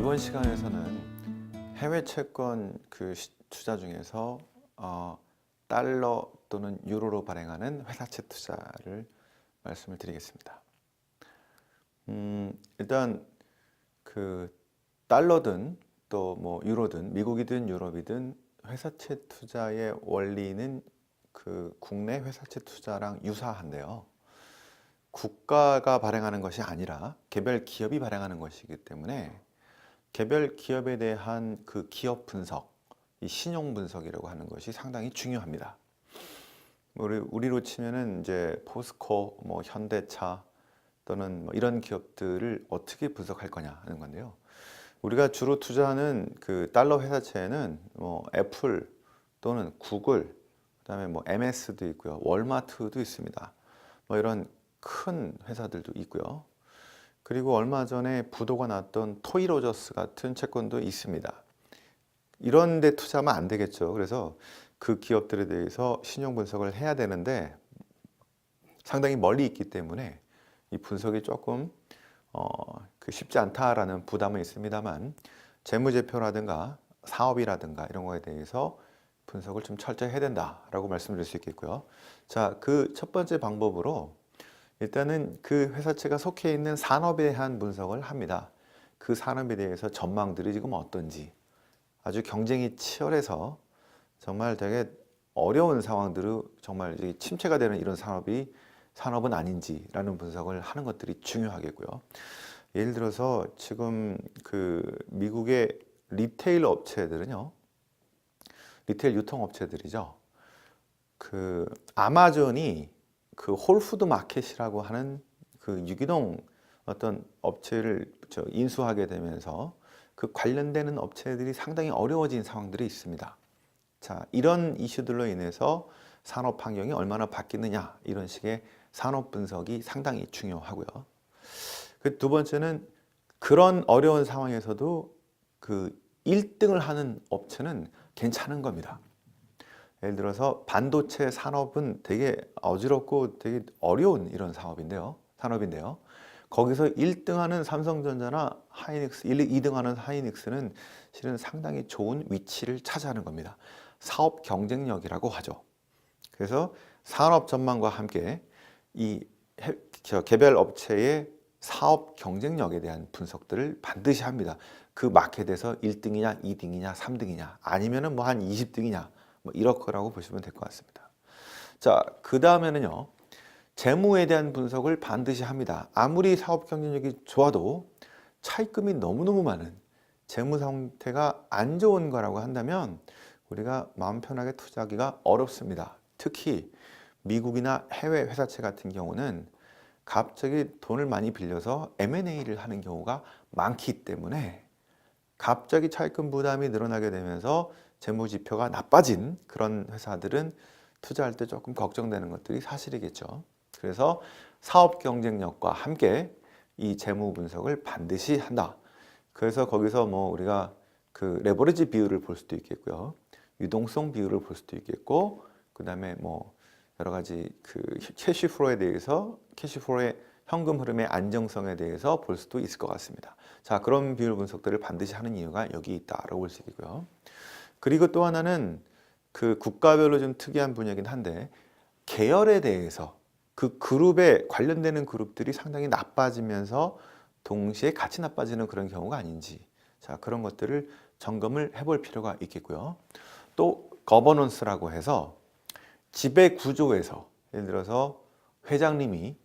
이번 시간에서는 해외 채권 투자 중에서 달러 또는 유로로 발행하는 회사채 투자를 말씀을 드리겠습니다. 일단 달러든 또 뭐 유로든 미국이든 유럽이든 회사채 투자의 원리는 국내 회사채 투자랑 유사한데요. 국가가 발행하는 것이 아니라 개별 기업이 발행하는 것이기 때문에 개별 기업에 대한 기업 분석, 이 신용 분석이라고 하는 것이 상당히 중요합니다. 우리로 치면은 이제 포스코, 뭐 현대차 또는 뭐 이런 기업들을 어떻게 분석할 거냐 하는 건데요. 우리가 주로 투자하는 달러 회사채에는 뭐 애플 또는 구글, 그다음에 뭐 MS도 있고요, 월마트도 있습니다. 뭐 이런 큰 회사들도 있고요. 그리고 얼마 전에 부도가 났던 토이로저스 같은 채권도 있습니다. 이런 데 투자하면 안 되겠죠. 그래서 그 기업들에 대해서 신용 분석을 해야 되는데 상당히 멀리 있기 때문에 이 분석이 조금 쉽지 않다라는 부담은 있습니다만, 재무제표라든가 사업이라든가 이런 거에 대해서 분석을 좀 철저히 해야 된다라고 말씀드릴 수 있겠고요. 자, 첫 번째 방법으로 일단은 그 회사채가 속해 있는 산업에 대한 분석을 합니다. 그 산업에 대해서 전망들이 지금 어떤지, 아주 경쟁이 치열해서 정말 되게 어려운 상황들을 정말 침체가 되는 이런 산업은 아닌지라는 분석을 하는 것들이 중요하겠고요. 예를 들어서 지금 미국의 리테일 업체들은요, 리테일 유통업체들이죠. 아마존이 홀푸드 마켓이라고 하는 유기농 어떤 업체를 인수하게 되면서 관련되는 업체들이 상당히 어려워진 상황들이 있습니다. 자, 이런 이슈들로 인해서 산업 환경이 얼마나 바뀌느냐, 이런 식의 산업 분석이 상당히 중요하고요. 두 번째는 그런 어려운 상황에서도 1등을 하는 업체는 괜찮은 겁니다. 예를 들어서 반도체 산업은 되게 어지럽고 되게 어려운 이런 산업인데요. 거기서 1등하는 삼성전자나 하이닉스, 2등하는 하이닉스는 실은 상당히 좋은 위치를 차지하는 겁니다. 사업 경쟁력이라고 하죠. 그래서 산업 전망과 함께 이 개별 업체의 사업 경쟁력에 대한 분석들을 반드시 합니다. 그 마켓에서 1등이냐, 2등이냐, 3등이냐, 아니면은 뭐 한 20등이냐, 뭐 이럴 거라고 보시면 될 것 같습니다. 자, 그 다음에는요, 재무에 대한 분석을 반드시 합니다. 아무리 사업 경쟁력이 좋아도 차입금이 너무너무 많은, 재무 상태가 안 좋은 거라고 한다면 우리가 마음 편하게 투자하기가 어렵습니다. 특히 미국이나 해외 회사채 같은 경우는 갑자기 돈을 많이 빌려서 M&A를 하는 경우가 많기 때문에 갑자기 차입금 부담이 늘어나게 되면서 재무지표가 나빠진 그런 회사들은 투자할 때 조금 걱정되는 것들이 사실이겠죠. 그래서 사업 경쟁력과 함께 이 재무 분석을 반드시 한다. 그래서 거기서 뭐 우리가 레버리지 비율을 볼 수도 있겠고요, 유동성 비율을 볼 수도 있겠고, 그 다음에 뭐 여러 가지 캐시플로에 대해서, 캐시플로의 현금 흐름의 안정성에 대해서 볼 수도 있을 것 같습니다. 자, 그런 비율 분석들을 반드시 하는 이유가 여기 있다라고 볼 수 있고요. 그리고 또 하나는 국가별로 좀 특이한 분야이긴 한데, 계열에 대해서 그룹에 관련되는 그룹들이 상당히 나빠지면서 동시에 같이 나빠지는 그런 경우가 아닌지, 자, 그런 것들을 점검을 해볼 필요가 있겠고요. 또 거버넌스라고 해서 지배 구조에서, 예를 들어서 회장님이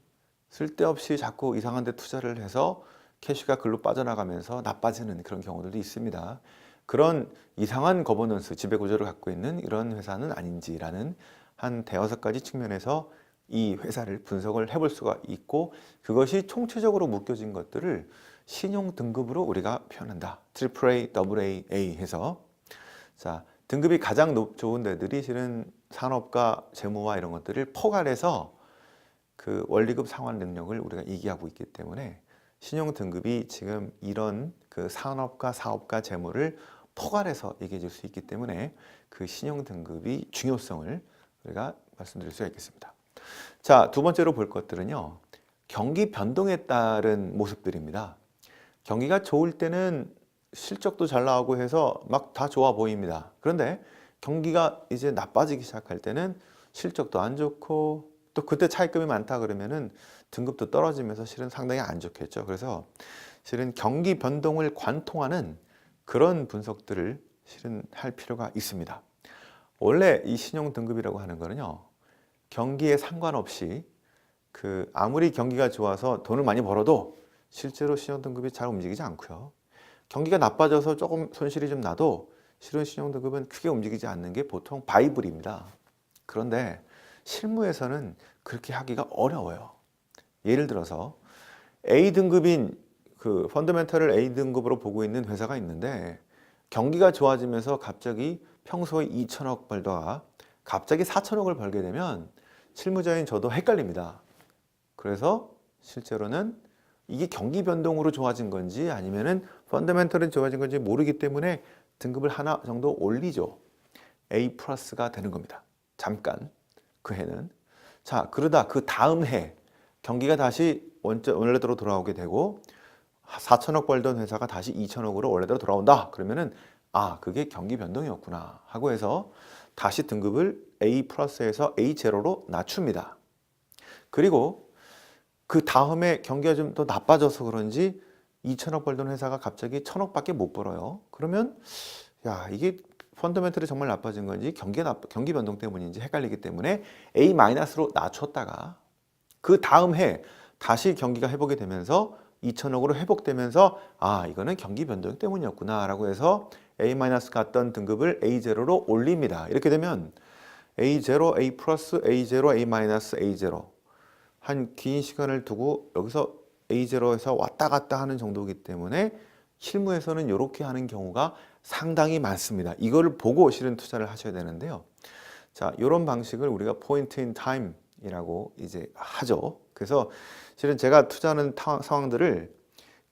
쓸데없이 자꾸 이상한 데 투자를 해서 캐시가 글로 빠져나가면서 나빠지는 그런 경우들도 있습니다. 그런 이상한 거버넌스, 지배 구조를 갖고 있는 이런 회사는 아닌지라는 한 대여섯 가지 측면에서 이 회사를 분석을 해볼 수가 있고, 그것이 총체적으로 묶여진 것들을 신용 등급으로 우리가 표현한다. AAA, AA 해서. 자, 등급이 가장 좋은 데들이 실은 산업과 재무와 이런 것들을 포괄해서 원리급 상환 능력을 우리가 얘기하고 있기 때문에 신용 등급이 지금 이런 산업과 사업과 재무를 포괄해서 얘기해 줄 수 있기 때문에 신용 등급이 중요성을 우리가 말씀드릴 수가 있겠습니다. 자, 두 번째로 볼 것들은요, 경기 변동에 따른 모습들입니다. 경기가 좋을 때는 실적도 잘 나오고 해서 막 다 좋아 보입니다. 그런데 경기가 이제 나빠지기 시작할 때는 실적도 안 좋고 또 그때 차입금이 많다 그러면은 등급도 떨어지면서 실은 상당히 안 좋겠죠. 그래서 실은 경기 변동을 관통하는 그런 분석들을 실은 할 필요가 있습니다. 원래 이 신용 등급이라고 하는 거는요, 경기에 상관없이 그 아무리 경기가 좋아서 돈을 많이 벌어도 실제로 신용 등급이 잘 움직이지 않고요. 경기가 나빠져서 조금 손실이 좀 나도 실은 신용 등급은 크게 움직이지 않는 게 보통 바이블입니다. 그런데 실무에서는 그렇게 하기가 어려워요. 예를 들어서 A 등급인 그 펀더멘털을 A 등급으로 보고 있는 회사가 있는데 경기가 좋아지면서 갑자기 평소에 2천억 벌다가 갑자기 4천억을 벌게 되면 실무자인 저도 헷갈립니다. 그래서 실제로는 이게 경기 변동으로 좋아진 건지 아니면은 펀더멘털이 좋아진 건지 모르기 때문에 등급을 하나 정도 올리죠. A 플러스가 되는 겁니다. 잠깐 그 해는. 자, 그러다 그 다음 해 경기가 다시 원래대로 돌아오게 되고 4천억 벌던 회사가 다시 2천억으로 원래대로 돌아온다. 그러면은 아, 그게 경기 변동이었구나 하고 해서 다시 등급을 A 플러스에서 A 제로로 낮춥니다. 그리고 그 다음에 경기가 좀 더 나빠져서 그런지 2천억 벌던 회사가 갑자기 1천억밖에 못 벌어요. 그러면 야, 이게 펀더멘털이 정말 나빠진 건지 경기 변동 때문인지 헷갈리기 때문에 A-로 낮췄다가 그 다음 해 다시 경기가 회복이 되면서 2천억으로 회복되면서 아, 이거는 경기 변동 때문이었구나 라고 해서 A- 갔던 등급을 A0로 올립니다. 이렇게 되면 A0, A 플러스, A0, A-, A0 한 긴 시간을 두고 여기서 A0에서 왔다 갔다 하는 정도이기 때문에 실무에서는 이렇게 하는 경우가 상당히 많습니다. 이거를 보고 실은 투자를 하셔야 되는데요. 자, 이런 방식을 우리가 포인트 인 타임이라고 이제 하죠. 그래서 실은 제가 투자하는 상황들을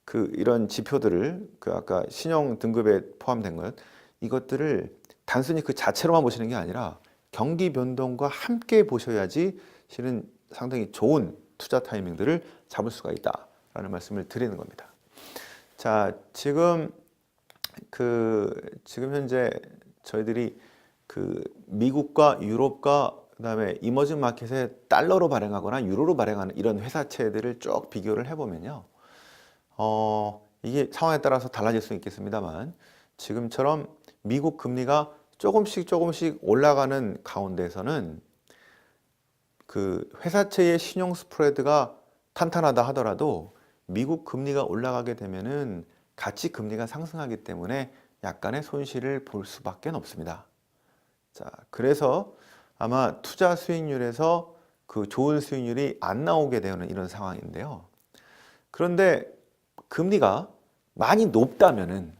그 이런 지표들을 그 아까 신용 등급에 포함된 것 이것들을 단순히 그 자체로만 보시는 게 아니라 경기 변동과 함께 보셔야지 실은 상당히 좋은 투자 타이밍들을 잡을 수가 있다라는 말씀을 드리는 겁니다. 자, 지금 현재 저희들이 그 미국과 유럽과 그다음에 이머징 마켓에 달러로 발행하거나 유로로 발행하는 이런 회사채들을 쭉 비교를 해보면요. 이게 상황에 따라서 달라질 수 있겠습니다만 지금처럼 미국 금리가 조금씩 올라가는 가운데서는 그 회사채의 신용 스프레드가 탄탄하다 하더라도 미국 금리가 올라가게 되면은 같이 금리가 상승하기 때문에 약간의 손실을 볼 수밖에 없습니다. 자, 그래서 아마 투자 수익률에서 그 좋은 수익률이 안 나오게 되는 이런 상황인데요. 그런데 금리가 많이 높다면은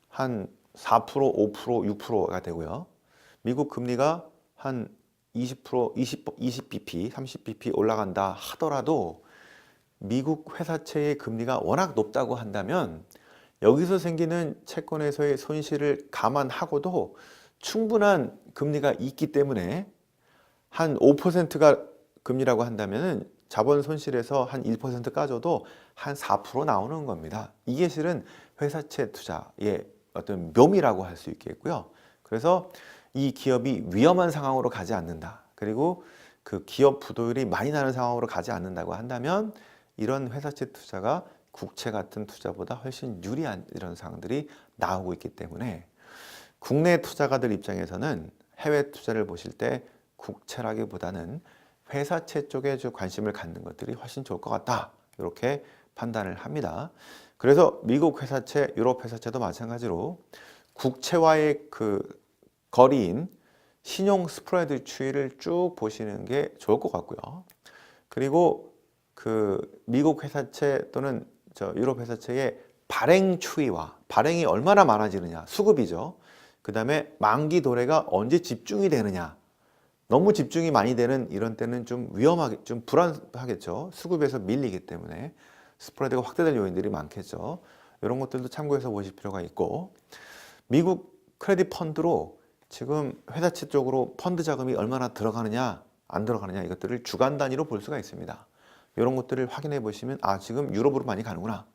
한 4%, 5%, 6%가 되고요. 미국 금리가 한 20%, 20bp, 30bp 올라간다 하더라도 미국 회사채의 금리가 워낙 높다고 한다면 여기서 생기는 채권에서의 손실을 감안하고도 충분한 금리가 있기 때문에 한 5%가 금리라고 한다면 자본 손실에서 한 1% 까줘도 한 4% 나오는 겁니다. 이게 실은 회사채 투자의 어떤 묘미라고 할 수 있겠고요. 그래서 이 기업이 위험한 상황으로 가지 않는다. 그리고 그 기업 부도율이 많이 나는 상황으로 가지 않는다고 한다면 이런 회사채 투자가 국채 같은 투자보다 훨씬 유리한 이런 상황들이 나오고 있기 때문에 국내 투자가들 입장에서는 해외 투자를 보실 때 국채라기보다는 회사채 쪽에 좀 관심을 갖는 것들이 훨씬 좋을 것 같다. 이렇게 판단을 합니다. 그래서 미국 회사채, 유럽 회사채도 마찬가지로 국채와의 그 거리인 신용 스프레드 추이를 쭉 보시는 게 좋을 것 같고요. 그리고 그 미국 회사채 또는 유럽 회사채의 발행 추이와 발행이 얼마나 많아지느냐, 수급이죠. 그 다음에 만기 도래가 언제 집중이 되느냐. 너무 집중이 많이 되는 이런 때는 좀 위험하게, 좀 불안하겠죠. 수급에서 밀리기 때문에 스프레드가 확대될 요인들이 많겠죠. 이런 것들도 참고해서 보실 필요가 있고, 미국 크레딧 펀드로 지금 회사채 쪽으로 펀드 자금이 얼마나 들어가느냐 안 들어가느냐 이것들을 주간 단위로 볼 수가 있습니다. 이런 것들을 확인해 보시면 아, 지금 유럽으로 많이 가는구나,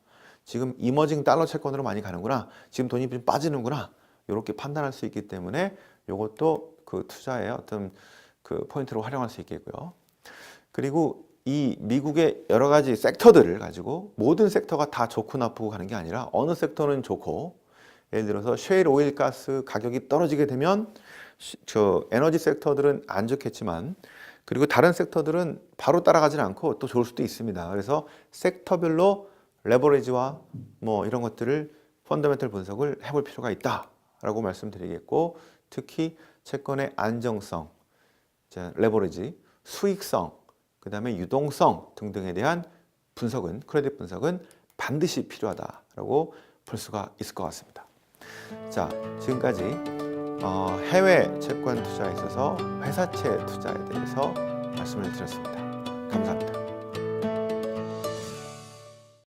지금 이머징 달러 채권으로 많이 가는구나, 지금 돈이 좀 빠지는구나, 이렇게 판단할 수 있기 때문에 이것도 그 투자의 어떤 그 포인트로 활용할 수 있겠고요. 그리고 이 미국의 여러 가지 섹터들을 가지고 모든 섹터가 다 좋고 나쁘고 가는 게 아니라 어느 섹터는 좋고, 예를 들어서 셰일 오일 가스 가격이 떨어지게 되면 저 에너지 섹터들은 안 좋겠지만, 그리고 다른 섹터들은 바로 따라가지는 않고 또 좋을 수도 있습니다. 그래서 섹터별로 레버리지와 뭐 이런 것들을 펀더멘털 분석을 해볼 필요가 있다라고 말씀드리겠고, 특히 채권의 안정성, 레버리지, 수익성, 그 다음에 유동성 등등에 대한 분석은, 크레딧 분석은 반드시 필요하다라고 볼 수가 있을 것 같습니다. 자, 지금까지 해외 채권 투자에 있어서 회사채 투자에 대해서 말씀을 드렸습니다.